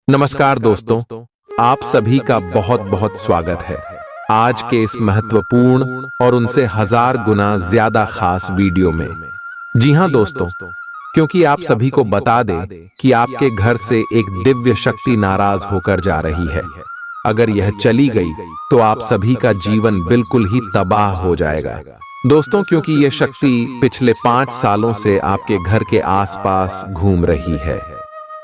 नमस्कार दोस्तों, आप सभी का बहुत बहुत स्वागत है आज के इस महत्वपूर्ण और उनसे हजार गुना ज्यादा खास वीडियो में। जी हां दोस्तों, क्योंकि आप सभी को बता दें कि आपके घर से एक दिव्य शक्ति नाराज होकर जा रही है। अगर यह चली गई तो आप सभी का जीवन बिल्कुल ही तबाह हो जाएगा दोस्तों, क्योंकि यह शक्ति पिछले 5 सालों से आपके घर के आसपास घूम रही है,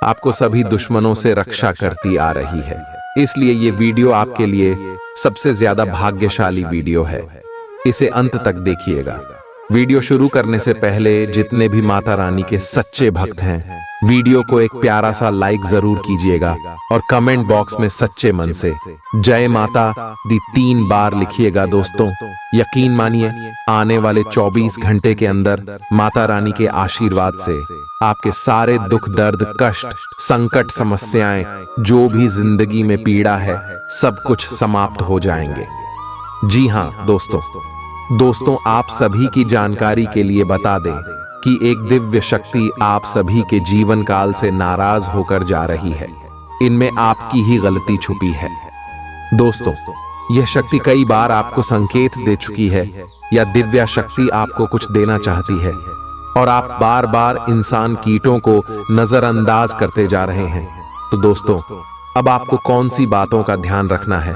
आपको सभी दुश्मनों से रक्षा करती आ रही है। इसलिए ये वीडियो आपके लिए सबसे ज्यादा भाग्यशाली वीडियो है। इसे अंत तक देखिएगा। वीडियो शुरू करने से पहले जितने भी माता रानी के सच्चे भक्त हैं, वीडियो को एक प्यारा सा लाइक जरूर कीजिएगा और कमेंट बॉक्स में सच्चे मन से जय माता दी 3 बार लिखिएगा दोस्तों। यकीन मानिए, आने वाले 24 घंटे के अंदर माता रानी के आशीर्वाद से आपके सारे दुख दर्द कष्ट संकट समस्याएं जो भी जिंदगी में पीड़ा है सब कुछ समाप्त हो जाएंगे। जी हाँ दोस्तों, आप सभी की जानकारी के लिए बता दें कि एक दिव्य शक्ति आप सभी के जीवन काल से नाराज होकर जा रही है। इनमें आपकी ही गलती छुपी है दोस्तों। यह शक्ति कई बार आपको संकेत दे चुकी है या दिव्य शक्ति आपको कुछ देना चाहती है और आप बार बार इंसान कीटों को नजरअंदाज करते जा रहे हैं। तो दोस्तों, अब आपको कौन सी बातों का ध्यान रखना है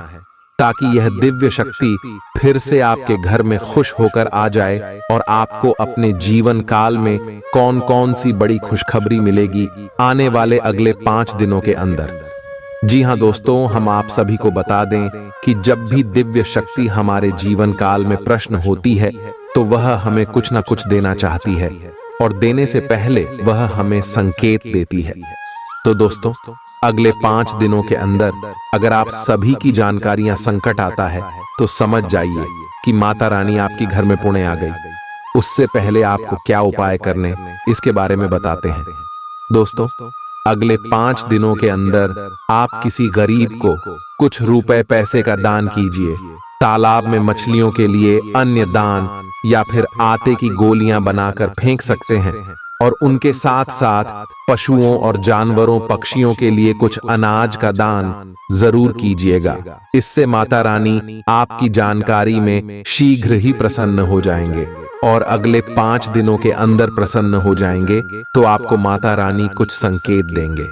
ताकि यह दिव्य शक्ति फिर से आपके घर में खुश होकर आ जाए और आपको अपने जीवन काल में कौन कौन सी बड़ी खुशखबरी मिलेगी आने वाले अगले 5 दिनों के अंदर। जी हाँ दोस्तों, हम आप सभी को बता दें कि जब भी दिव्य शक्ति हमारे जीवन काल में प्रश्न होती है तो वह हमें कुछ ना कुछ देना चाहती है और देने से पहले वह हमें संकेत देती है। तो दोस्तों, अगले 5 दिनों के अंदर अगर आप सभी की जानकारियां संकट आता है तो समझ जाइए कि माता रानी आपकी घर में पुणे आ गई। उससे पहले आपको क्या उपाय करने इसके बारे में बताते हैं दोस्तों। अगले 5 दिनों के अंदर आप किसी गरीब को कुछ रुपए पैसे का दान कीजिए, तालाब में मछलियों के लिए अन्य दान या फिर आटे की गोलियां बनाकर फेंक सकते हैं और उनके साथ साथ पशुओं और जानवरों पक्षियों के लिए कुछ अनाज का दान जरूर कीजिएगा। इससे माता रानी आपकी जानकारी में शीघ्र ही प्रसन्न हो जाएंगे और अगले 5 दिनों के अंदर प्रसन्न हो जाएंगे तो आपको माता रानी कुछ संकेत देंगे।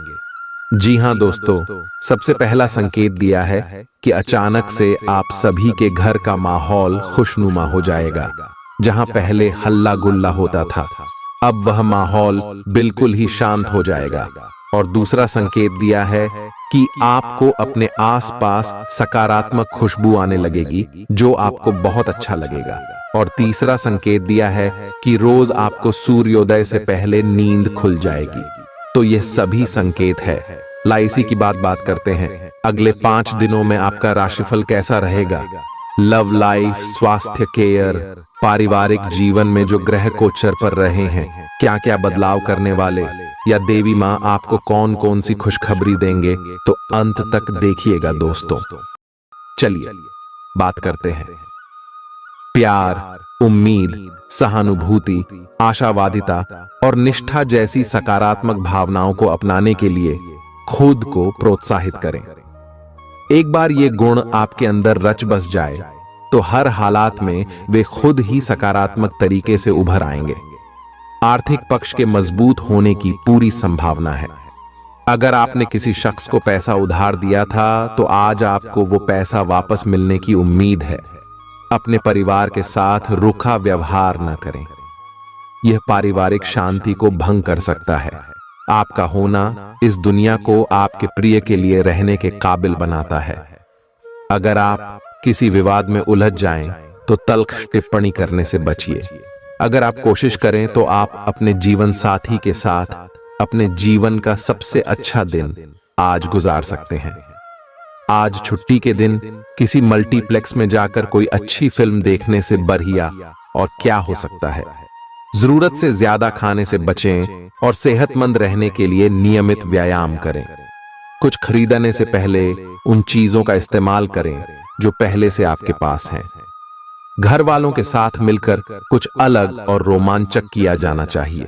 जी हाँ दोस्तों, सबसे पहला संकेत दिया है कि अचानक से आप सभी के घर का माहौल खुशनुमा हो जाएगा। जहां पहले हल्ला गुल्ला होता था अब वह माहौल बिल्कुल ही शांत हो जाएगा। और दूसरा संकेत दिया है कि आपको अपने आसपास सकारात्मक खुशबू आने लगेगी जो आपको बहुत अच्छा लगेगा। और तीसरा संकेत दिया है कि रोज आपको सूर्योदय से पहले नींद खुल जाएगी। तो यह सभी संकेत है। लाइसी की बात करते हैं। अगले 5 दिनों में आपका राशिफल कैसा रहेगा? लव लाइफ, स्वास्थ्य केयर, पारिवारिक जीवन में जो ग्रह गोचर पर रहे हैं क्या क्या बदलाव करने वाले या देवी माँ आपको कौन कौन सी खुशखबरी देंगे, तो अंत तक देखिएगा दोस्तों। चलिए बात करते हैं। प्यार, उम्मीद, सहानुभूति, आशावादिता और निष्ठा जैसी सकारात्मक भावनाओं को अपनाने के लिए खुद को प्रोत्साहित करें। एक बार ये गुण आपके अंदर रच बस जाए तो हर हालात में वे खुद ही सकारात्मक तरीके से उभर आएंगे। आर्थिक पक्ष के मजबूत होने की पूरी संभावना है। अगर आपने किसी शख्स को पैसा उधार दिया था तो आज आपको वो पैसा वापस मिलने की उम्मीद है। अपने परिवार के साथ रूखा व्यवहार न करें, यह पारिवारिक शांति को भंग कर सकता है। आपका होना इस दुनिया को आपके प्रिय के लिए रहने के काबिल बनाता है। अगर आप किसी विवाद में उलझ जाएं तो तल्ख टिप्पणी करने से बचिए। अगर आप कोशिश करें तो आप अपने जीवन साथी के साथ अपने जीवन का सबसे अच्छा दिन आज गुजार सकते हैं। आज छुट्टी के दिन किसी मल्टीप्लेक्स में जाकर कोई अच्छी फिल्म देखने से बढ़िया और क्या हो सकता है। जरूरत से ज्यादा खाने से बचें और सेहतमंद रहने के लिए नियमित व्यायाम करें। कुछ खरीदने से पहले उन चीजों का इस्तेमाल करें जो पहले से आपके पास हैं। घर वालों के साथ मिलकर कुछ अलग और रोमांचक किया जाना चाहिए।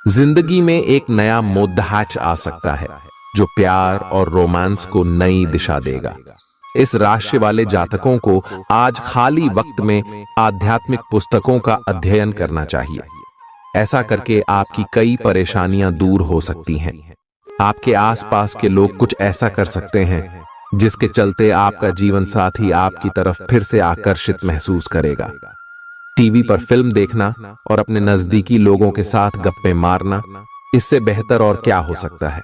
जिंदगी में एक नया मोद्दाच आ सकता है। जो प्यार और रोमांस को नई दिशा देगा। इस राशि वाले जातकों को आज खाली वक्त में आध्यात्मिक पुस्तकों का अध्ययन करना चाहिए। ऐसा करके आपकी कई परेशानियां दूर हो सकती हैं। आपके आसपास के लोग कुछ ऐसा कर सकते हैं जिसके चलते आपका जीवन साथी आपकी तरफ फिर से आकर्षित महसूस करेगा। टीवी पर फिल्म देखना और अपने नजदीकी लोगों के साथ गप्पे मारना, इससे बेहतर और क्या हो सकता है।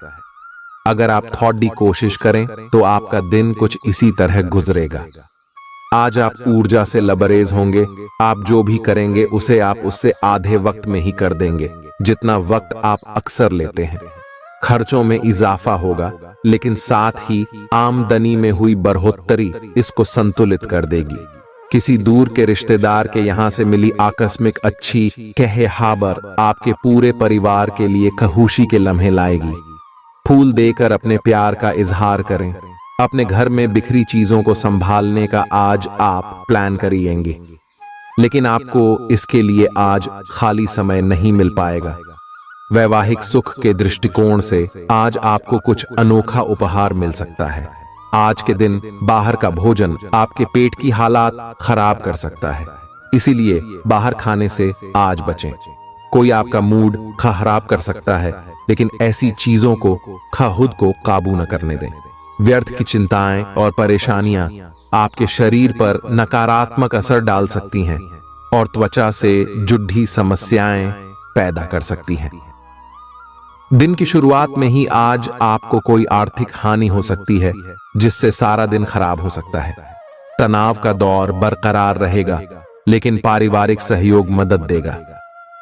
अगर आप थोड़ी कोशिश करें तो आपका दिन कुछ इसी तरह गुजरेगा। आज आप ऊर्जा से लबरेज होंगे। आप जो भी करेंगे उसे आप उससे आधे वक्त में ही कर देंगे जितना वक्त आप अक्सर लेते हैं। खर्चों में इजाफा होगा, लेकिन साथ ही आमदनी में हुई बढ़ोतरी इसको संतुलित कर देगी। किसी दूर के रिश्तेदार के यहां से मिली आकस्मिक अच्छी खबर आपके पूरे परिवार के लिए खुशी के लम्हे लाएगी। फूल देकर अपने प्यार का इजहार करें। अपने घर में बिखरी चीजों को संभालने का आज आप प्लान करिएंगे, लेकिन आपको इसके लिए आज खाली समय नहीं मिल पाएगा। वैवाहिक सुख के दृष्टिकोण से आज आपको कुछ अनोखा उपहार मिल सकता है। आज के दिन बाहर का भोजन आपके पेट की हालात खराब कर सकता है, इसीलिए बाहर खाने से आज बचें। कोई आपका मूड खराब कर सकता है, लेकिन ऐसी चीजों को खुद को काबू न करने दें। व्यर्थ की चिंताएं और परेशानियां आपके शरीर पर नकारात्मक असर डाल सकती हैं और त्वचा से जुड़ी समस्याएं पैदा कर सकती हैं। दिन की शुरुआत में ही आज आपको कोई आर्थिक हानि हो सकती है, जिससे सारा दिन खराब हो सकता है। तनाव का दौर बरकरार रहेगा, लेकिन पारिवारिक सहयोग मदद देगा।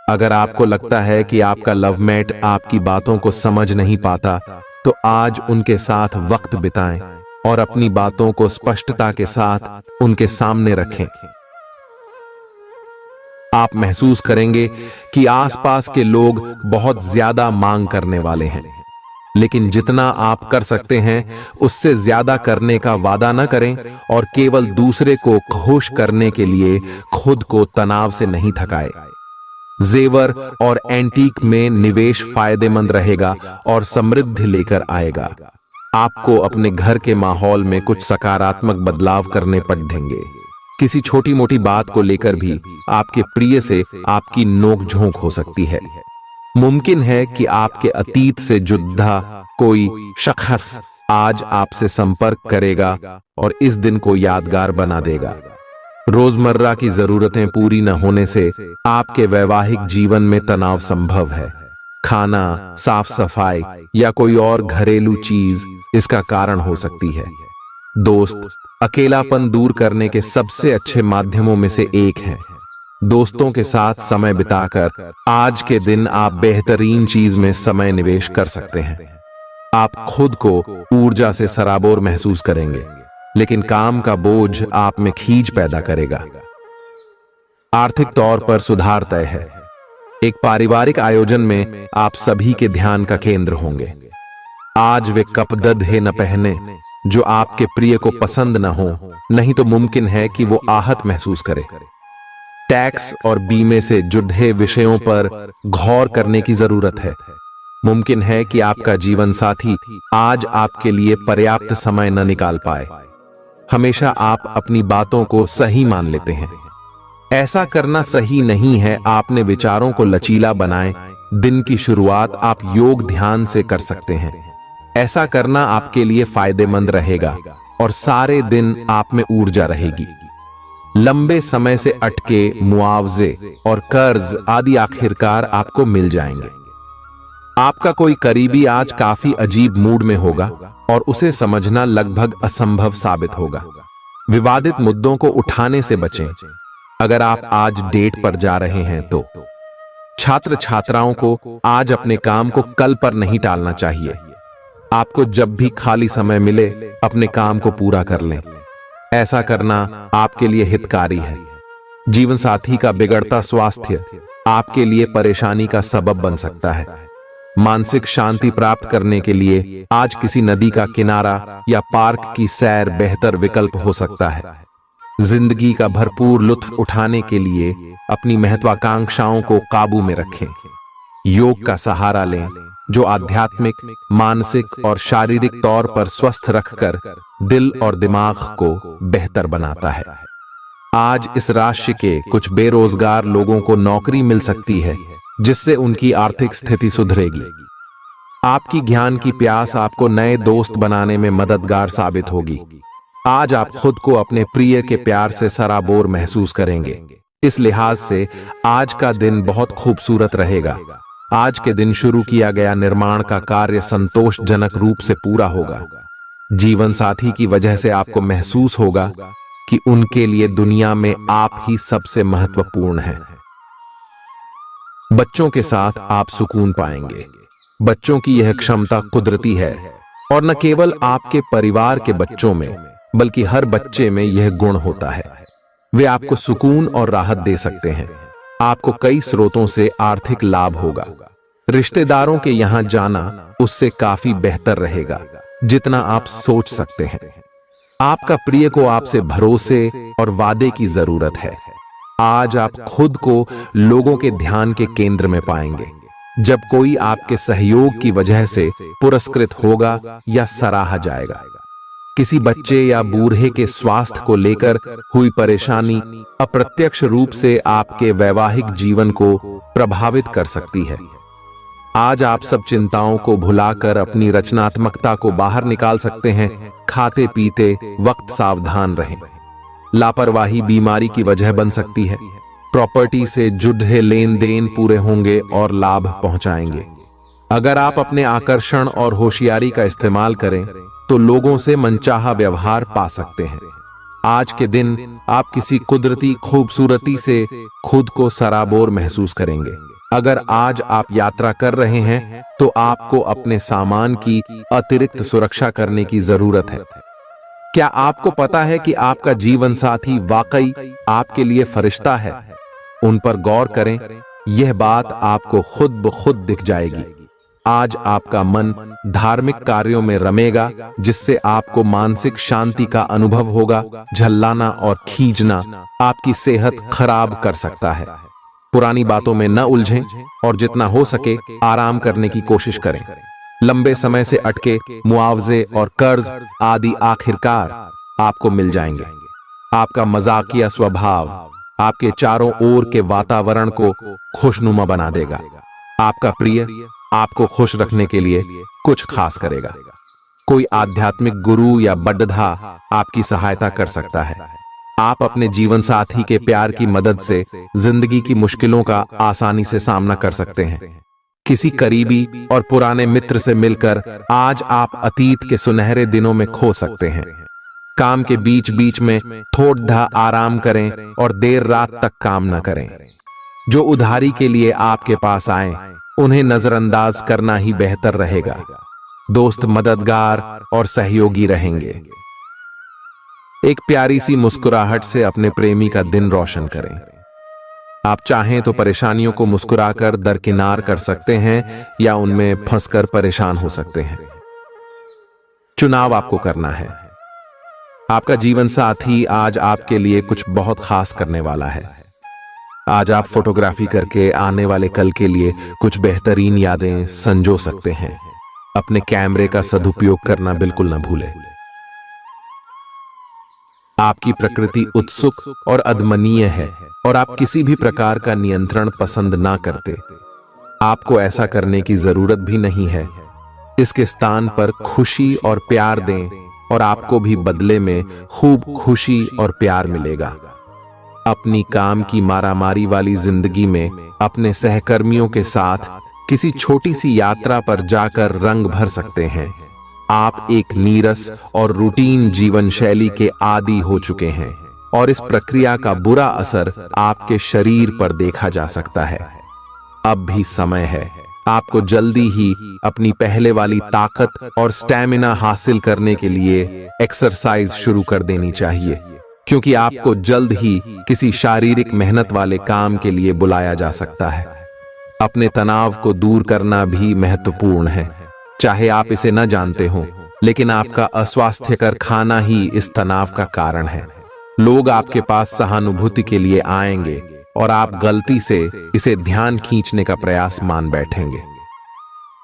अगर आपको लगता है कि आपका लवमेट आपकी बातों को समझ नहीं पाता, तो आज उनके साथ वक्त बिताएं और अपनी बातों को स्पष्टता के साथ उनके सामने रखें। आप महसूस करेंगे कि आसपास के लोग बहुत ज्यादा मांग करने वाले हैं, लेकिन जितना आप कर सकते हैं उससे ज्यादा करने का वादा न करें और केवल दूसरे को खुश करने के लिए खुद को तनाव से नहीं थकाएं। जेवर और एंटीक में निवेश फायदेमंद रहेगा और समृद्धि लेकर आएगा। आपको अपने घर के माहौल में कुछ सकारात्मक बदलाव करने पड़ेंगे। किसी छोटी मोटी बात को लेकर भी आपके प्रिय से आपकी नोकझोंक हो सकती है। मुमकिन है कि आपके अतीत से जुड़ा कोई शख्स आज आपसे संपर्क करेगा और इस दिन को यादगार बना देगा। रोजमर्रा की जरूरतें पूरी न होने से आपके वैवाहिक जीवन में तनाव संभव है। खाना, साफ सफाई या कोई और घरेलू चीज इसका कारण हो सकती है। दोस्त अकेलापन दूर करने के सबसे अच्छे माध्यमों में से एक है। दोस्तों के साथ समय बिताकर आज के दिन आप बेहतरीन चीज में समय निवेश कर सकते हैं। आप खुद को ऊर्जा से सराबोर महसूस करेंगे, लेकिन काम का बोझ आप में खींच पैदा करेगा। आर्थिक तौर पर सुधार तय है। एक पारिवारिक आयोजन में आप सभी के ध्यान का केंद्र होंगे। आज वे कपड़े न पहने जो आपके प्रिय को पसंद न हो, नहीं तो मुमकिन है कि वो आहत महसूस करे। टैक्स और बीमे से जुड़े विषयों पर गौर करने की जरूरत है। मुमकिन है कि आपका जीवन साथी आज आपके लिए पर्याप्त समय न निकाल पाए। हमेशा आप अपनी बातों को सही मान लेते हैं। ऐसा करना सही नहीं है। आपने विचारों को लचीला बनाएं। दिन की शुरुआत आप योग ध्यान से कर सकते हैं। ऐसा करना आपके लिए फायदेमंद रहेगा और सारे दिन आप में ऊर्जा रहेगी। लंबे समय से अटके मुआवजे और कर्ज आदि आखिरकार आपको मिल जाएंगे। आपका कोई करीबी आज काफी अजीब मूड में होगा और उसे समझना लगभग असंभव साबित होगा। विवादित मुद्दों को उठाने से बचें। अगर आप आज डेट पर जा रहे हैं तो छात्र छात्राओं को आज अपने काम को कल पर नहीं टालना चाहिए। आपको जब भी खाली समय मिले अपने काम को पूरा कर लें। ऐसा करना आपके लिए हितकारी है। जीवन साथी का बिगड़ता स्वास्थ्य आपके लिए परेशानी का सबब बन सकता है। मानसिक शांति प्राप्त करने के लिए आज किसी नदी का किनारा या पार्क की सैर बेहतर विकल्प हो सकता है। जिंदगी का भरपूर लुत्फ उठाने के लिए अपनी महत्वाकांक्षाओं को काबू में रखें। योग का सहारा लें जो आध्यात्मिक, मानसिक और शारीरिक तौर पर स्वस्थ रखकर दिल और दिमाग को बेहतर बनाता है। आज इस राशि के कुछ बेरोजगार लोगों को नौकरी मिल सकती है, जिससे उनकी आर्थिक स्थिति सुधरेगी। आपकी ज्ञान की प्यास आपको नए दोस्त बनाने में मददगार साबित होगी। आज आप खुद को अपने प्रिय के प्यार से सराबोर महसूस करेंगे। इस लिहाज से आज का दिन बहुत खूबसूरत रहेगा। आज के दिन शुरू किया गया निर्माण का कार्य संतोषजनक रूप से पूरा होगा। जीवन साथी की वजह से आपको महसूस होगा कि उनके लिए दुनिया में आप ही सबसे महत्वपूर्ण हैं। बच्चों के साथ आप सुकून पाएंगे। बच्चों की यह क्षमता कुदरती है और न केवल आपके परिवार के बच्चों में बल्कि हर बच्चे में यह गुण होता है। वे आपको सुकून और राहत दे सकते हैं। आपको कई स्रोतों से आर्थिक लाभ होगा। रिश्तेदारों के यहां जाना उससे काफी बेहतर रहेगा जितना आप सोच सकते हैं। आपका प्रिय को आपसे भरोसे और वादे की जरूरत है। आज आप खुद को लोगों के ध्यान के केंद्र में पाएंगे जब कोई आपके सहयोग की वजह से पुरस्कृत होगा या सराहा जाएगा। किसी बच्चे या बूढ़े के स्वास्थ्य को लेकर हुई परेशानी अप्रत्यक्ष रूप से आपके वैवाहिक जीवन को प्रभावित कर सकती है। आज आप सब चिंताओं को भुलाकर अपनी रचनात्मकता को बाहर निकाल सकते हैं। खाते पीते वक्त सावधान रहें। लापरवाही बीमारी की वजह बन सकती है। प्रॉपर्टी से जुड़े लेन देन पूरे होंगे और लाभ पहुंचाएंगे। अगर आप अपने आकर्षण और होशियारी का इस्तेमाल करें तो लोगों से मनचाहा व्यवहार पा सकते हैं। आज के दिन आप किसी कुदरती खूबसूरती से खुद को सराबोर महसूस करेंगे। अगर आज आप यात्रा कर रहे हैं तो आपको अपने सामान की अतिरिक्त सुरक्षा करने की जरूरत है। क्या आपको पता है कि आपका जीवन साथी वाकई आपके लिए फरिश्ता है? उन पर गौर करें। यह बात आपको खुद ब खुद दिख जाएगी। आज आपका मन धार्मिक कार्यों में रमेगा जिससे आपको मानसिक शांति का अनुभव होगा। झल्लाना और खींचना आपकी सेहत खराब कर सकता है। पुरानी बातों में न उलझें और जितना हो सके आराम करने की कोशिश करें। लंबे समय से अटके मुआवजे और कर्ज आदि आखिरकार आपको मिल जाएंगे। आपका मजाकिया स्वभाव आपके चारों ओर के वातावरण को खुशनुमा बना देगा। आपका प्रिय आपको खुश रखने के लिए कुछ खास करेगा। कोई आध्यात्मिक गुरु या बड्ढा आपकी सहायता कर सकता है। आप अपने जीवन साथी के प्यार की मदद से जिंदगी की मुश्किलों का आसानी से सामना कर सकते हैं। किसी करीबी और पुराने मित्र से मिलकर आज आप अतीत के सुनहरे दिनों में खो सकते हैं। काम के बीच बीच में थोड़ा आराम करें और देर रात तक काम न करें। जो उधारी के लिए आपके पास आए उन्हें नजरअंदाज करना ही बेहतर रहेगा। दोस्त मददगार और सहयोगी रहेंगे। एक प्यारी सी मुस्कुराहट से अपने प्रेमी का दिन रोशन करें। आप चाहें तो परेशानियों को मुस्कुराकर दरकिनार कर सकते हैं या उनमें फंसकर परेशान हो सकते हैं। चुनाव आपको करना है। आपका जीवन साथी आज आपके लिए कुछ बहुत खास करने वाला है। आज आप फोटोग्राफी करके आने वाले कल के लिए कुछ बेहतरीन यादें संजो सकते हैं। अपने कैमरे का सदुपयोग करना बिल्कुल न भूलें। आपकी प्रकृति उत्सुक और अदमनीय है और आप किसी भी प्रकार का नियंत्रण पसंद ना करते। आपको ऐसा करने की जरूरत भी नहीं है। इसके स्थान पर खुशी और प्यार दें और आपको भी बदले में खूब खुशी और प्यार मिलेगा। अपनी काम की मारामारी वाली जिंदगी में अपने सहकर्मियों के साथ किसी छोटी सी यात्रा पर जाकर रंग भर सकते हैं। आप एक नीरस और रूटीन जीवन शैली के आदी हो चुके हैं और इस प्रक्रिया का बुरा असर आपके शरीर पर देखा जा सकता है। अब भी समय है। आपको जल्दी ही अपनी पहले वाली ताकत और स्टैमिना हासिल करने के लिए एक्सरसाइज शुरू कर देनी चाहिए, क्योंकि आपको जल्द ही किसी शारीरिक मेहनत वाले काम के लिए बुलाया जा सकता है। अपने तनाव को दूर करना भी महत्वपूर्ण है। चाहे आप इसे न जानते हो, लेकिन आपका अस्वास्थ्यकर खाना ही इस तनाव का कारण है। लोग आपके पास सहानुभूति के लिए आएंगे और आप गलती से इसे ध्यान खींचने का प्रयास मान बैठेंगे।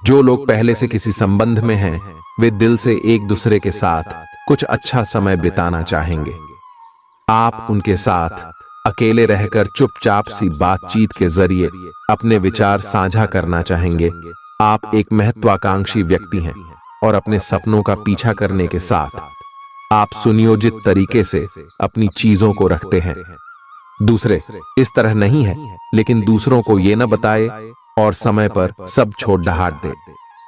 जो लोग पहले से किसी संबंध में हैं, वे दिल से एक दूसरे के साथ कुछ अच्छा समय बिताना चाहेंगे। आप उनके साथ अकेले रहकर चुपचाप सी बातचीत के जरिए अपने विचार साझा करना चाहेंगे। आप एक महत्वाकांक्षी व्यक्ति हैं और अपने सपनों का पीछा करने के साथ आप सुनियोजित तरीके से अपनी चीजों को रखते हैं। दूसरे इस तरह नहीं है, लेकिन दूसरों को ये न बताए और समय पर सब छोड़ ढाट दे।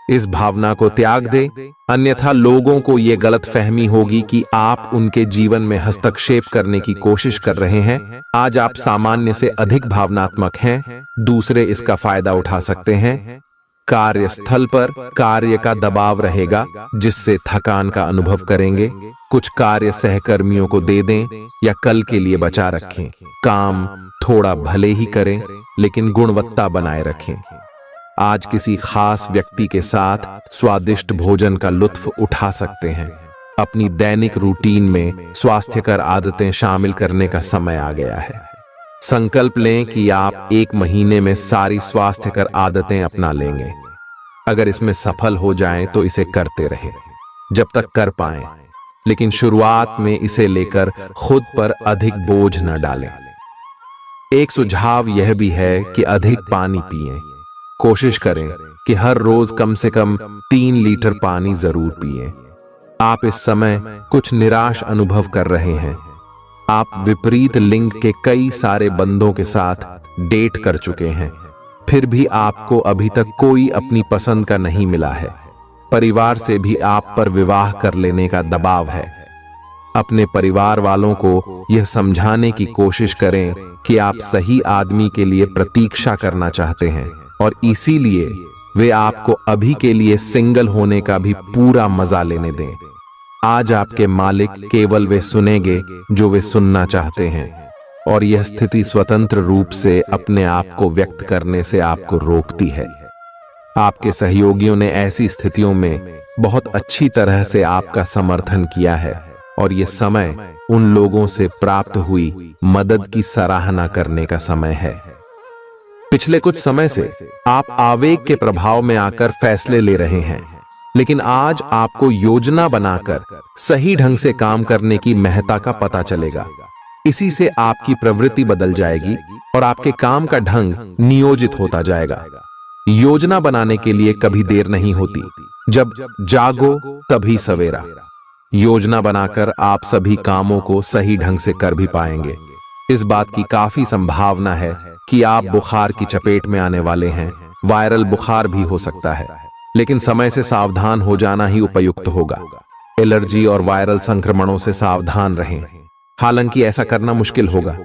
इस भावना को त्याग दे, अन्यथा लोगों को यह गलत फहमी होगी कि आप उनके जीवन में हस्तक्षेप करने की कोशिश कर रहे हैं। आज आप सामान्य से अधिक भावनात्मक हैं, दूसरे इसका फायदा उठा सकते हैं। कार्यस्थल पर कार्य का दबाव रहेगा, जिससे थकान का अनुभव करेंगे। कुछ कार्य सहकर्मियों को दे दें या कल के लिए बचा रखें। काम थोड़ा भले ही करें, लेकिन गुणवत्ता बनाए रखें। आज किसी खास व्यक्ति के साथ स्वादिष्ट भोजन का लुत्फ उठा सकते हैं। अपनी दैनिक रूटीन में स्वास्थ्यकर आदतें शामिल करने का समय आ गया है। संकल्प लें कि आप 1 महीने में सारी स्वास्थ्यकर आदतें अपना लेंगे। अगर इसमें सफल हो जाएं तो इसे करते रहें जब तक कर पाएं, लेकिन शुरुआत में इसे लेकर खुद पर अधिक बोझ न डालें। एक सुझाव यह भी है कि अधिक पानी पिएं। कोशिश करें कि हर रोज कम से कम 3 लीटर पानी जरूर पिएं। आप इस समय कुछ निराश अनुभव कर रहे हैं। आप विपरीत लिंग के कई सारे बंदों के साथ डेट कर चुके हैं, फिर भी आपको अभी तक कोई अपनी पसंद का नहीं मिला है। परिवार से भी आप पर विवाह कर लेने का दबाव है। अपने परिवार वालों को यह समझाने की कोशिश करें कि आप सही आदमी के लिए प्रतीक्षा करना चाहते हैं और इसीलिए वे आपको अभी के लिए सिंगल होने का भी पूरा मजा लेने दें। आज आपके मालिक केवल वे सुनेंगे जो वे सुनना चाहते हैं, और यह स्थिति स्वतंत्र रूप से अपने आप को व्यक्त करने से आपको रोकती है। आपके सहयोगियों ने ऐसी स्थितियों में बहुत अच्छी तरह से आपका समर्थन किया है, और यह समय उन लोगों से प्राप्त हुई मदद की सराहना करने का समय है। पिछले कुछ समय से आप आवेग के प्रभाव में आकर फैसले ले रहे हैं, लेकिन आज आपको योजना बनाकर सही ढंग से काम करने की महत्ता का पता चलेगा। इसी से आपकी प्रवृत्ति बदल जाएगी और आपके काम का ढंग नियोजित होता जाएगा। योजना बनाने के लिए कभी देर नहीं होती, जब जागो तभी सवेरा। योजना बनाकर आप सभी कामों को सही ढंग से कर भी पाएंगे। इस बात की काफी संभावना है कि आप बुखार की चपेट में आने वाले हैं। वायरल बुखार भी हो सकता है, लेकिन समय से सावधान हो जाना ही उपयुक्त होगा। एलर्जी और वायरल संक्रमणों से सावधान रहें। हालांकि ऐसा करना मुश्किल होगा।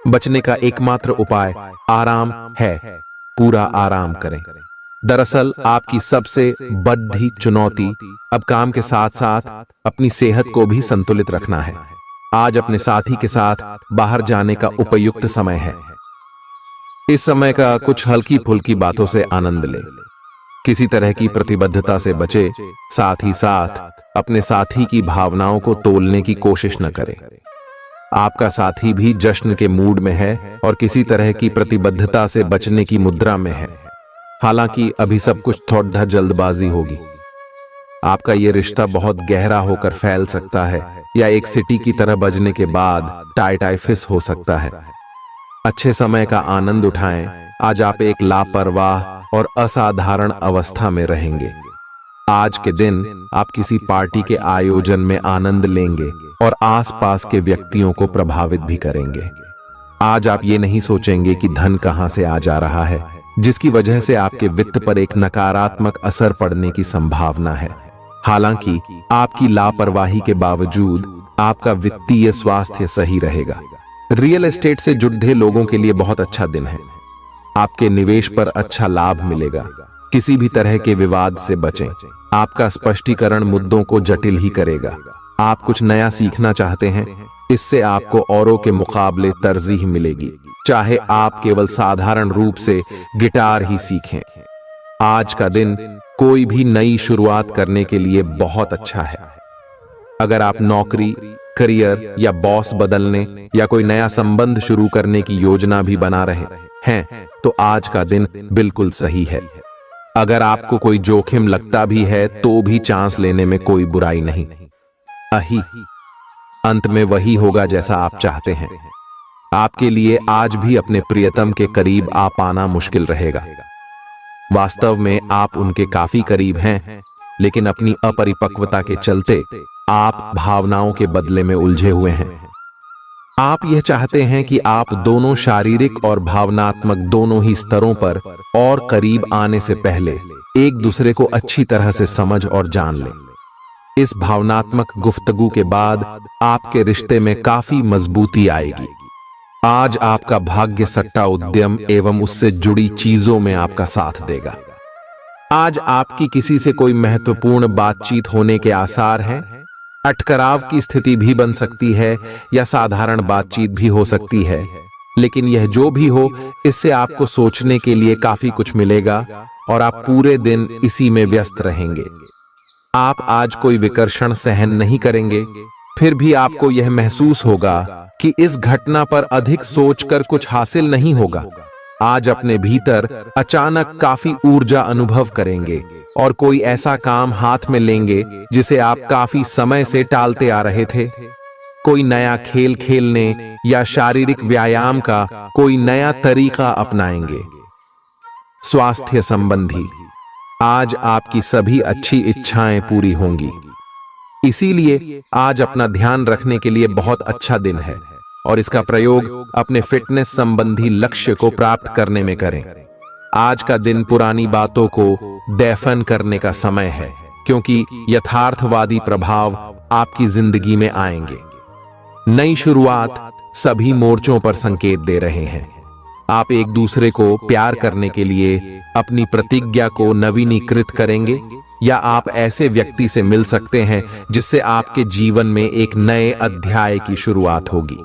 बचने का एकमात्र उपाय आराम है। पूरा आराम करें। दरअसल आपकी सबसे बड़ी चुनौती अब काम के साथ साथ अपनी सेहत को भी संतुलित रखना है। आज अपने साथी के साथ बाहर जाने का उपयुक्त समय है। इस समय का कुछ हल्की फुल्की बातों से आनंद लें। किसी तरह की प्रतिबद्धता से बचे, साथ ही साथ अपने साथी की भावनाओं को तोलने की कोशिश न करें। आपका साथी भी जश्न के मूड में है और किसी तरह की प्रतिबद्धता से बचने की मुद्रा में है। हालांकि अभी सब कुछ थोड़ा जल्दबाजी होगी। आपका यह रिश्ता बहुत गहरा होकर फैल सकता है या एक सिटी की तरह बजने के बाद टाई फिस हो सकता है। अच्छे समय का आनंद उठाएं। आज आप एक लापरवाह और असाधारण अवस्था में रहेंगे। आज के दिन आप किसी पार्टी के आयोजन में आनंद लेंगे और आसपास के व्यक्तियों को प्रभावित भी करेंगे। आज आप ये नहीं सोचेंगे कि धन कहां से आ जा रहा है, जिसकी वजह से आपके वित्त पर एक नकारात्मक असर पड़ने की संभावना है। हालांकि आपकी लापरवाही के बावजूद आपका वित्तीय स्वास्थ्य सही रहेगा। रियल एस्टेट से जुड़े लोगों के लिए बहुत अच्छा दिन है। आपके निवेश पर अच्छा लाभ मिलेगा। किसी भी तरह के विवाद से बचें। आपका स्पष्टीकरण मुद्दों को जटिल ही करेगा। आप कुछ नया सीखना चाहते हैं, इससे आपको औरों के मुकाबले तरजीह मिलेगी, चाहे आप केवल साधारण रूप से गिटार ही सीखें। आज का दिन कोई भी नई शुरुआत करने के लिए बहुत अच्छा है। अगर आप नौकरी, करियर या बॉस बदलने या कोई नया संबंध शुरू करने की योजना भी बना रहे हैं, तो आज का दिन बिल्कुल सही है। अगर आपको कोई जोखिम लगता भी है तो भी चांस लेने में कोई बुराई नहीं। अही अंत में वही होगा जैसा आप चाहते हैं। आपके लिए आज भी अपने प्रियतम के करीब आ पाना मुश्किल रहेगा। वास्तव में आप उनके काफी करीब हैं, लेकिन अपनी अपरिपक्वता के चलते आप भावनाओं के बदले में उलझे हुए हैं। आप यह चाहते हैं कि आप दोनों शारीरिक और भावनात्मक दोनों ही स्तरों पर और करीब आने से पहले एक दूसरे को अच्छी तरह से समझ और जान लें। इस भावनात्मक गुफ्तगू के बाद आपके रिश्ते में काफी मजबूती आएगी। आज आपका भाग्य सट्टा उद्यम एवं उससे जुड़ी चीजों में आपका साथ देगा। आज आपकी किसी से कोई महत्वपूर्ण बातचीत होने के आसार हैं। अटकराव की स्थिति भी बन सकती है या साधारण बातचीत भी हो सकती है, लेकिन यह जो भी हो, इससे आपको सोचने के लिए काफी कुछ मिलेगा और आप पूरे दिन इसी में व्यस्त रहेंगे। आप आज कोई विकर्षण सहन नहीं करेंगे, फिर भी आपको यह महसूस होगा कि इस घटना पर अधिक सोचकर कुछ हासिल नहीं होगा। आज अपने भीतर अचानक काफी ऊर्जा अनुभव करेंगे और कोई ऐसा काम हाथ में लेंगे जिसे आप काफी समय से टालते आ रहे थे। कोई नया खेल खेलने या शारीरिक व्यायाम का कोई नया तरीका अपनाएंगे। स्वास्थ्य संबंधी आज आपकी सभी अच्छी इच्छाएं पूरी होंगी। इसीलिए आज अपना ध्यान रखने के लिए बहुत अच्छा दिन है और इसका प्रयोग अपने फिटनेस संबंधी लक्ष्य को प्राप्त करने में करें। आज का दिन पुरानी बातों को दफन करने का समय है, क्योंकि यथार्थवादी प्रभाव आपकी जिंदगी में आएंगे। नई शुरुआत सभी मोर्चों पर संकेत दे रहे हैं। आप एक दूसरे को प्यार करने के लिए अपनी प्रतिज्ञा को नवीनीकृत करेंगे, या आप ऐसे व्यक्ति से मिल सकते हैं जिससे आपके जीवन में एक नए अध्याय की शुरुआत होगी।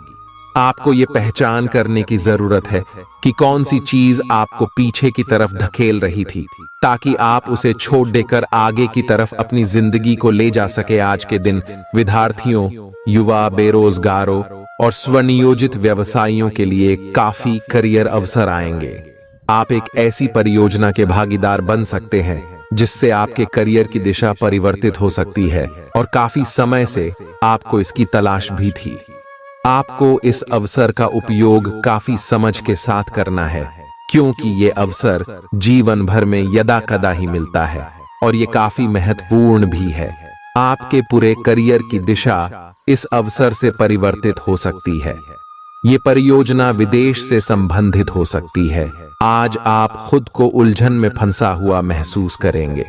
आपको ये पहचान करने की जरूरत है कि कौन सी चीज आपको पीछे की तरफ धकेल रही थी, ताकि आप उसे छोड़ देकर आगे की तरफ अपनी जिंदगी को ले जा सके। आज के दिन विद्यार्थियों, युवा, बेरोजगारों और स्वनियोजित व्यवसायियों के लिए काफी करियर अवसर आएंगे। आप एक ऐसी परियोजना के भागीदार बन सकते हैं जिससे आपके करियर की दिशा परिवर्तित हो सकती है और काफी समय से आपको इसकी तलाश भी थी। आपको इस अवसर का उपयोग काफी समझ के साथ करना है, क्योंकि ये अवसर जीवन भर में यदा कदा ही मिलता है और ये काफी महत्वपूर्ण भी है। आपके पूरे करियर की दिशा इस अवसर से परिवर्तित हो सकती है। ये परियोजना विदेश से संबंधित हो सकती है। आज आप खुद को उलझन में फंसा हुआ महसूस करेंगे।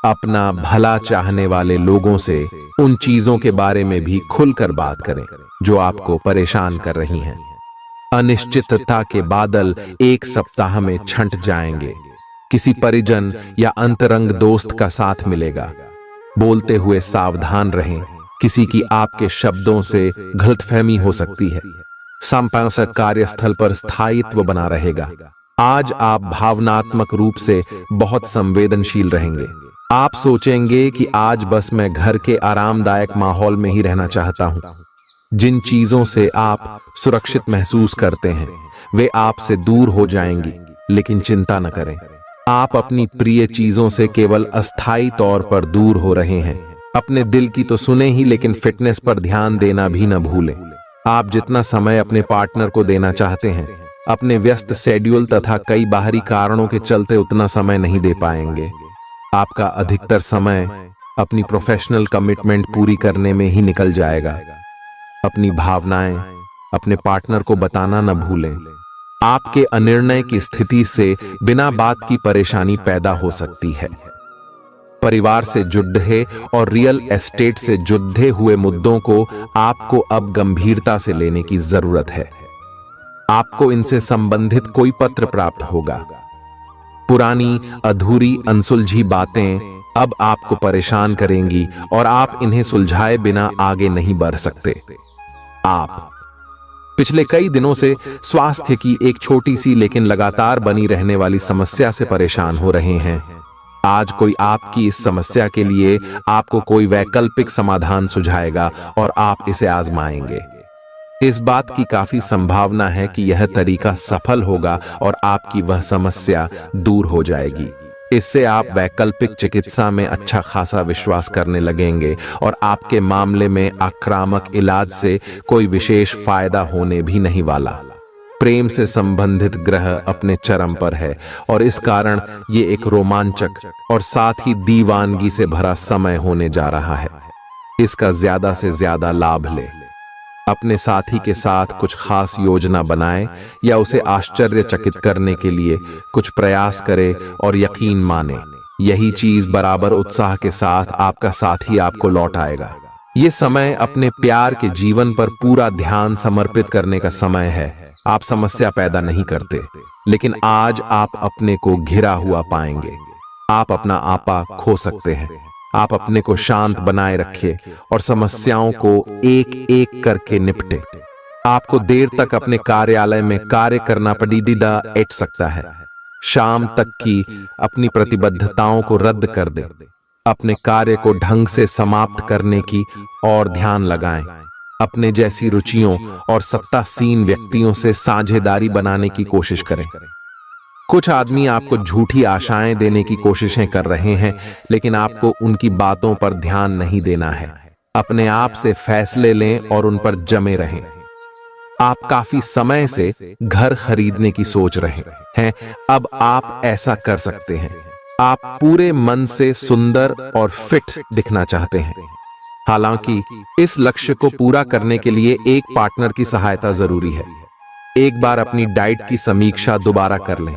अपना भला चाहने वाले लोगों से उन चीजों के बारे में भी खुलकर बात करें जो आपको परेशान कर रही हैं। अनिश्चितता के बादल एक सप्ताह में छंट जाएंगे। किसी परिजन या अंतरंग दोस्त का साथ मिलेगा। बोलते हुए सावधान रहें, किसी की आपके शब्दों से गलतफहमी हो सकती है। संपादक कार्यस्थल पर स्थायित्व बना रहेगा। आज आप भावनात्मक रूप से बहुत संवेदनशील रहेंगे। आप सोचेंगे कि आज बस मैं घर के आरामदायक माहौल में ही रहना चाहता हूं। जिन चीजों से आप सुरक्षित महसूस करते हैं वे आपसे दूर हो जाएंगी, लेकिन चिंता न करें। आप अपनी प्रिय चीजों से केवल अस्थायी तौर पर दूर हो रहे हैं। अपने दिल की तो सुने ही, लेकिन फिटनेस पर ध्यान देना भी न भूलें। आप जितना समय अपने पार्टनर को देना चाहते हैं, अपने व्यस्त शेड्यूल तथा कई बाहरी कारणों के चलते उतना समय नहीं दे पाएंगे। आपका अधिकतर समय अपनी प्रोफेशनल कमिटमेंट पूरी करने में ही निकल जाएगा। अपनी भावनाएं अपने पार्टनर को बताना न भूलें। आपके अनिर्णय की स्थिति से बिना बात की परेशानी पैदा हो सकती है। परिवार से जुड़े और रियल एस्टेट से जुड़े हुए मुद्दों को आपको अब गंभीरता से लेने की जरूरत है। आपको इनसे संबंधित कोई पत्र प्राप्त होगा। पुरानी अधूरी अनसुलझी बातें अब आपको परेशान करेंगी और आप इन्हें सुलझाए बिना आगे नहीं बढ़ सकते। आप पिछले कई दिनों से स्वास्थ्य की एक छोटी सी लेकिन लगातार बनी रहने वाली समस्या से परेशान हो रहे हैं। आज कोई आपकी इस समस्या के लिए आपको कोई वैकल्पिक समाधान सुझाएगा और आप इसे आजमाएंगे। इस बात की काफी संभावना है कि यह तरीका सफल होगा और आपकी वह समस्या दूर हो जाएगी। इससे आप वैकल्पिक चिकित्सा में अच्छा खासा विश्वास करने लगेंगे और आपके मामले में आक्रामक इलाज से कोई विशेष फायदा होने भी नहीं वाला। प्रेम से संबंधित ग्रह अपने चरम पर है और इस कारण ये एक रोमांचक और साथ ही दीवानगी से भरा समय होने जा रहा है। इसका ज्यादा से ज्यादा लाभ ले। अपने साथी के साथ कुछ खास योजना बनाएं या उसे आश्चर्यचकित करने के लिए कुछ प्रयास करें और यकीन माने यही चीज बराबर उत्साह के साथ आपका साथी आपको लौट आएगा। ये समय अपने प्यार के जीवन पर पूरा ध्यान समर्पित करने का समय है। आप समस्या पैदा नहीं करते, लेकिन आज आप अपने को घिरा हुआ पाएंगे। आप अपना आपा खो सकते हैं। आप अपने को शांत बनाए रखें और समस्याओं को एक एक करके निपटे। आपको देर तक अपने कार्यालय में कार्य करना पड़ सकता है। शाम तक की अपनी प्रतिबद्धताओं को रद्द कर दें। अपने कार्य को ढंग से समाप्त करने की और ध्यान लगाएं। अपने जैसी रुचियों और सत्तासीन व्यक्तियों से साझेदारी बनाने की कोशिश करें। कुछ आदमी आपको झूठी आशाएं देने की कोशिशें कर रहे हैं, लेकिन आपको उनकी बातों पर ध्यान नहीं देना है। अपने आप से फैसले लें और उन पर जमे रहें। आप काफी समय से घर खरीदने की सोच रहे हैं, अब आप ऐसा कर सकते हैं। आप पूरे मन से सुंदर और फिट दिखना चाहते हैं। हालांकि इस लक्ष्य को पूरा करने के लिए एक पार्टनर की सहायता जरूरी है। एक बार अपनी डाइट की समीक्षा दोबारा कर लें,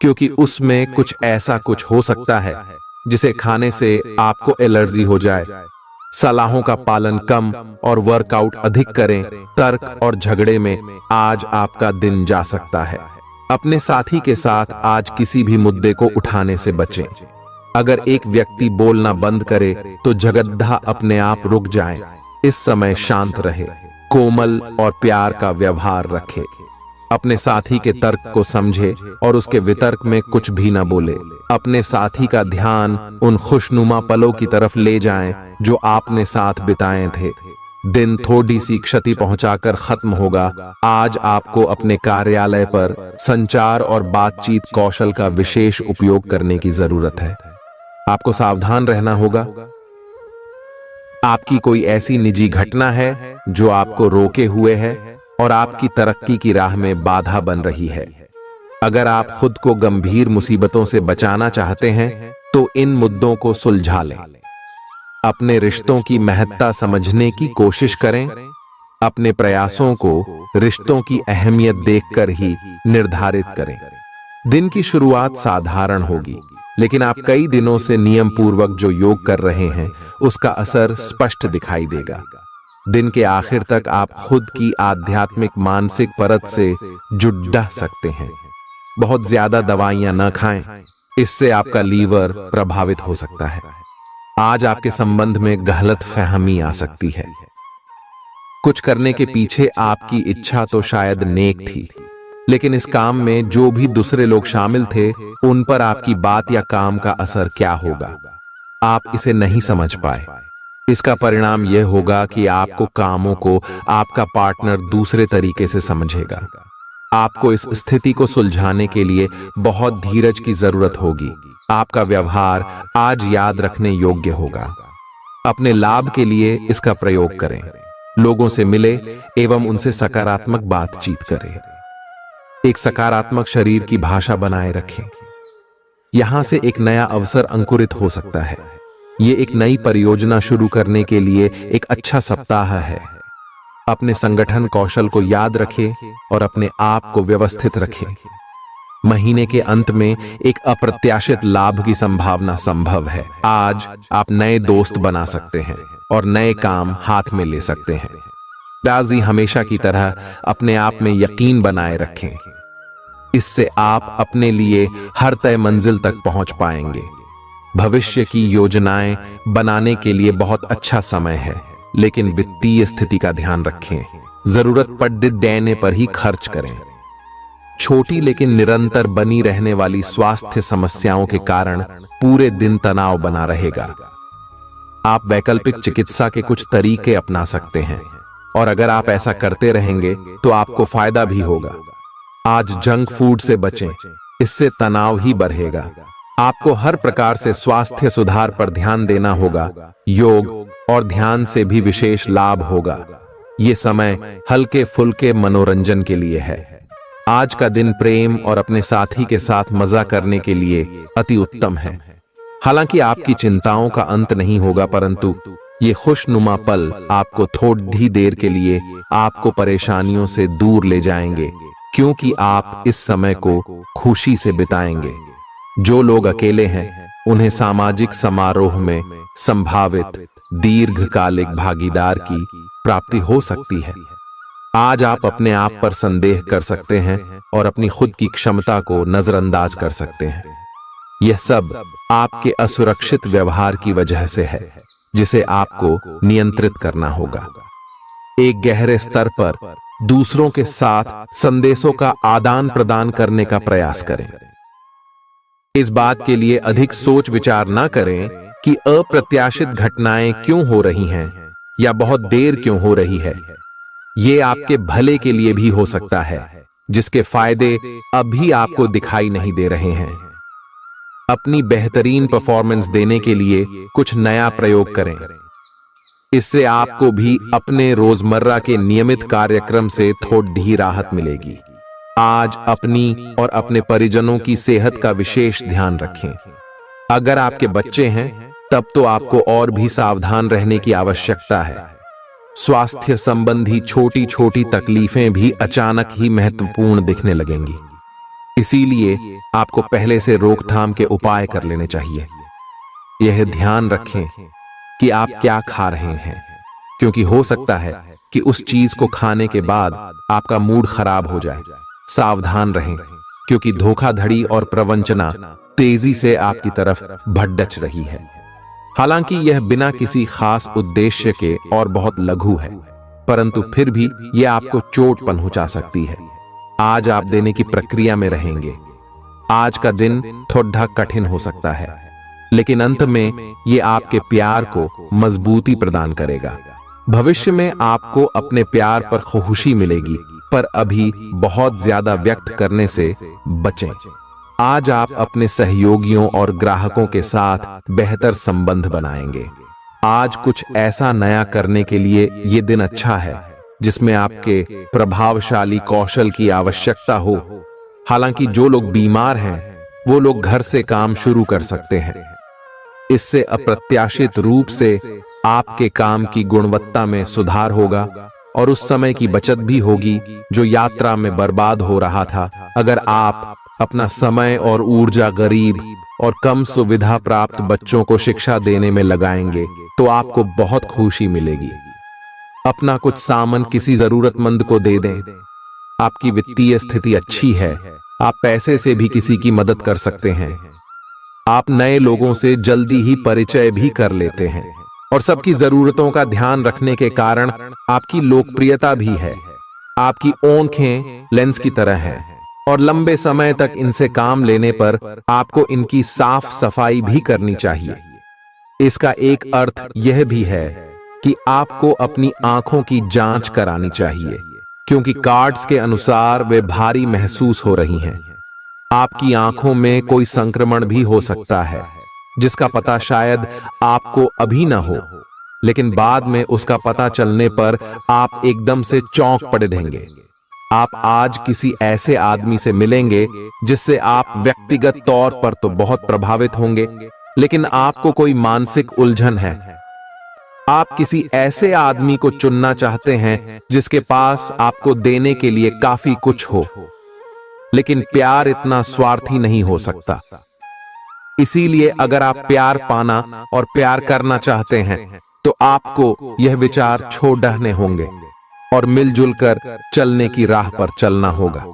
क्योंकि उसमें कुछ ऐसा कुछ हो सकता है जिसे खाने से आपको एलर्जी हो जाए। सलाहों का पालन कम और वर्कआउट अधिक करें। तर्क और झगड़े में आज आपका दिन जा सकता है। अपने साथी के साथ आज किसी भी मुद्दे को उठाने से बचें। अगर एक व्यक्ति बोलना बंद करे तो जगद्धा अपने आप रुक जाए। इस समय शांत रहे, कोमल और प्यार का व्यवहार रखे। अपने साथी के तर्क को समझे और उसके वितर्क में कुछ भी न बोले। अपने साथी का ध्यान उन खुशनुमा पलों की तरफ ले जाएं जो आपने साथ बिताए थे। दिन थोड़ी सी क्षति पहुंचाकर खत्म होगा। आज आपको अपने कार्यालय पर संचार और बातचीत कौशल का विशेष उपयोग करने की जरूरत है। आपको सावधान रहना होगा। आपकी कोई ऐसी निजी घटना है जो आपको रोके हुए है और आपकी तरक्की की राह में बाधा बन रही है। अगर आप खुद को गंभीर मुसीबतों से बचाना चाहते हैं तो इन मुद्दों को सुलझा लें। अपने रिश्तों की महत्ता समझने की कोशिश करें। अपने प्रयासों को रिश्तों की अहमियत देखकर ही निर्धारित करें। दिन की शुरुआत साधारण होगी, लेकिन आप कई दिनों से नियम पूर्वक जो योग कर रहे हैं उसका असर स्पष्ट दिखाई देगा। दिन के आखिर तक आप खुद की आध्यात्मिक मानसिक परत से जुड़ सकते हैं। बहुत ज्यादा दवाइयां न खाएं, इससे आपका लीवर प्रभावित हो सकता है। आज आपके संबंध में गलत फहमी आ सकती है। कुछ करने के पीछे आपकी इच्छा तो शायद नेक थी, लेकिन इस काम में जो भी दूसरे लोग शामिल थे उन पर आपकी बात या काम का असर क्या होगा, आप इसे नहीं समझ पाए। इसका परिणाम यह होगा कि आपको कामों को आपका पार्टनर दूसरे तरीके से समझेगा। आपको इस स्थिति को सुलझाने के लिए बहुत धीरज की जरूरत होगी। आपका व्यवहार आज याद रखने योग्य होगा। अपने लाभ के लिए इसका प्रयोग करें। लोगों से मिले एवं उनसे सकारात्मक बातचीत करें। एक सकारात्मक शरीर की भाषा बनाए रखें। यहां से एक नया अवसर अंकुरित हो सकता है। ये एक नई परियोजना शुरू करने के लिए एक अच्छा सप्ताह है। अपने संगठन कौशल को याद रखें और अपने आप को व्यवस्थित रखें। महीने के अंत में एक अप्रत्याशित लाभ की संभावना संभव है। आज आप नए दोस्त बना सकते हैं और नए काम हाथ में ले सकते हैं। राजी हमेशा की तरह अपने आप में यकीन बनाए रखें। इससे आप अपने लिए हर तय मंजिल तक पहुंच पाएंगे। भविष्य की योजनाएं बनाने के लिए बहुत अच्छा समय है, लेकिन वित्तीय स्थिति का ध्यान रखें। जरूरत पड़ने पर ही खर्च करें। छोटी लेकिन निरंतर बनी रहने वाली स्वास्थ्य समस्याओं के कारण पूरे दिन तनाव बना रहेगा। आप वैकल्पिक चिकित्सा के कुछ तरीके अपना सकते हैं और अगर आप ऐसा करते रहेंगे तो आपको फायदा भी होगा। आज जंक फूड से बचें, इससे तनाव ही बढ़ेगा। आपको हर प्रकार से स्वास्थ्य सुधार पर ध्यान देना होगा। योग और ध्यान से भी विशेष लाभ होगा। ये समय हल्के फुल्के मनोरंजन के लिए है। आज का दिन प्रेम और अपने साथी के साथ मजा करने के लिए अति उत्तम है। हालांकि आपकी चिंताओं का अंत नहीं होगा, परंतु ये खुशनुमा पल आपको थोड़ी देर के लिए आपको परेशानियों से दूर ले जाएंगे, क्योंकि आप इस समय को खुशी से बिताएंगे। जो लोग अकेले हैं उन्हें सामाजिक समारोह में संभावित दीर्घकालिक भागीदार की प्राप्ति हो सकती है। आज आप अपने आप पर संदेह कर सकते हैं और अपनी खुद की क्षमता को नजरअंदाज कर सकते हैं। यह सब आपके असुरक्षित व्यवहार की वजह से है, जिसे आपको नियंत्रित करना होगा। एक गहरे स्तर पर दूसरों के साथ संदेशों का आदान प्रदान करने का प्रयास करें। इस बात के लिए अधिक सोच विचार ना करें कि अप्रत्याशित घटनाएं क्यों हो रही हैं या बहुत देर क्यों हो रही है। ये आपके भले के लिए भी हो सकता है, जिसके फायदे अभी आपको दिखाई नहीं दे रहे हैं। अपनी बेहतरीन परफॉर्मेंस देने के लिए कुछ नया प्रयोग करें। इससे आपको भी अपने रोजमर्रा के नियमित कार्यक्रम से थोड़ी राहत मिलेगी। आज अपनी और अपने परिजनों की सेहत का विशेष ध्यान रखें। अगर आपके बच्चे हैं तब तो आपको और भी सावधान रहने की आवश्यकता है। स्वास्थ्य संबंधी छोटी छोटी तकलीफें भी अचानक ही महत्वपूर्ण दिखने लगेंगी। इसीलिए आपको पहले से रोकथाम के उपाय कर लेने चाहिए। यह ध्यान रखें कि आप क्या खा रहे हैं, क्योंकि हो सकता है कि उस चीज को खाने के बाद आपका मूड खराब हो जाए। सावधान रहें, क्योंकि धोखाधड़ी और प्रवंचना तेजी से आपकी तरफ भड़क रही है। हालांकि यह बिना किसी खास उद्देश्य के और बहुत लघु है, परंतु फिर भी यह आपको चोट पहुंचा सकती है। आज आप देने की प्रक्रिया में रहेंगे। आज का दिन थोड़ा कठिन हो सकता है, लेकिन अंत में यह आपके प्यार को मजबूती प्रदान करेगा। भविष्य में आपको अपने प्यार पर खुशी मिलेगी, पर अभी बहुत ज्यादा व्यक्त करने से बचें। आज आप अपने सहयोगियों और ग्राहकों के साथ बेहतर संबंध बनाएंगे। आज कुछ ऐसा नया करने के लिए ये दिन अच्छा है जिसमें आपके प्रभावशाली कौशल की आवश्यकता हो। हालांकि जो लोग बीमार हैं वो लोग घर से काम शुरू कर सकते हैं। इससे अप्रत्याशित रूप से आपके काम की गुणवत्ता में सुधार होगा और उस समय की बचत भी होगी जो यात्रा में बर्बाद हो रहा था। अगर आप अपना समय और ऊर्जा गरीब और कम सुविधा प्राप्त बच्चों को शिक्षा देने में लगाएंगे तो आपको बहुत खुशी मिलेगी। अपना कुछ सामान किसी जरूरतमंद को दे दें। आपकी वित्तीय स्थिति अच्छी है, आप पैसे से भी किसी की मदद कर सकते हैं। आप नए लोगों से जल्दी ही परिचय भी कर लेते हैं और सबकी जरूरतों का ध्यान रखने के कारण आपकी लोकप्रियता भी है। आपकी आंखें लेंस की तरह हैं और लंबे समय तक इनसे काम लेने पर आपको इनकी साफ सफाई भी करनी चाहिए। इसका एक अर्थ यह भी है कि आपको अपनी आंखों की जांच करानी चाहिए, क्योंकि कार्ड्स के अनुसार वे भारी महसूस हो रही हैं। आपकी आंखों में कोई संक्रमण भी हो सकता है, जिसका पता शायद आपको अभी ना हो, लेकिन बाद में उसका पता चलने पर आप एकदम से चौंक पड़े रहेंगे। आप आज किसी ऐसे आदमी से मिलेंगे जिससे आप व्यक्तिगत तौर पर तो बहुत प्रभावित होंगे, लेकिन आपको कोई मानसिक उलझन है। आप किसी ऐसे आदमी को चुनना चाहते हैं जिसके पास आपको देने के लिए काफी कुछ हो, लेकिन प्यार इतना स्वार्थी नहीं हो सकता। इसीलिए अगर आप प्यार पाना और प्यार करना चाहते हैं तो आपको यह विचार छोड़ने होंगे और मिलजुल कर चलने की राह पर चलना होगा।